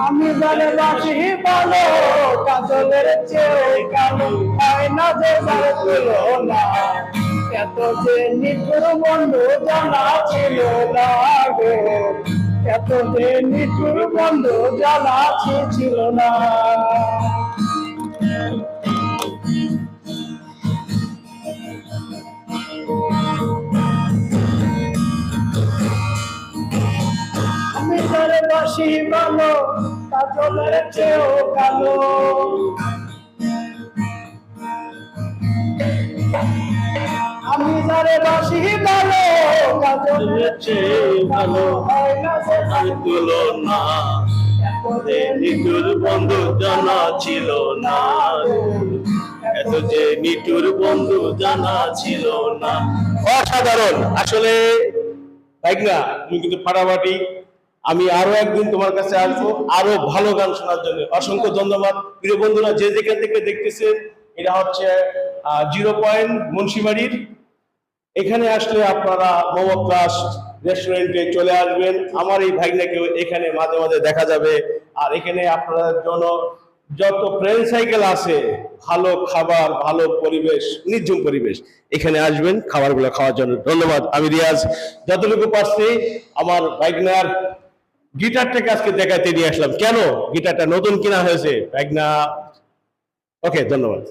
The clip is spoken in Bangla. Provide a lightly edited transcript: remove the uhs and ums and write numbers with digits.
আমি ভালোবাসি ভালো কাজলের চেয়ে কালো হয় না যে যার তুলনা এত যে নিঠুর বন্ধু জানা ছিল না গো এত যে নিঠুর বন্ধু জানা ছিল না আমি ভালোবাসি ভালো কাজলের চেয়েও কালো আমি যারে বাসি ভালো কাজলের চেয়ে ভালো হয় না যে তুলনা নিঠুর বন্ধু জানা ছিল না এত যে নিঠুর বন্ধু জানা ছিল না। অসাধারণ আসলে তাই না, তুমি কিন্তু ফাটাফাটি। আমি আরো একদিন তোমার কাছে আসবো আরো ভালো গান শোনার জন্য। অসংখ্য ধন্যবাদ প্রিয় বন্ধুরা, যে যেখান থেকে দেখতেছেন। এটা হচ্ছে 0 পয়েন্ট মুন্সিবাড়ির। এখানে আসলে আপনারা মোমো ক্লাস রেস্টুরেন্টে চলে আসবেন। আমার এই ভাইনাকেও এখানে মাঝে মাঝে দেখা যাবে। আর এখানে আপনাদের জন্য যত ট্রেন সাইকেল আছে, ভালো খাবার, ভালো পরিবেশ, নির্জন পরিবেশ, এখানে আসবেন খাবারগুলো খাওয়ার জন্য। ধন্যবাদ। আমি রিয়াজ যতটুকু পারছি আমার ভাইগনার গিটারটাকে আজকে দেখাতে নিয়ে আসলাম। কেন? গিটারটা নতুন কিনা হয়েছে ভাইগনা। ওকে, ধন্যবাদ।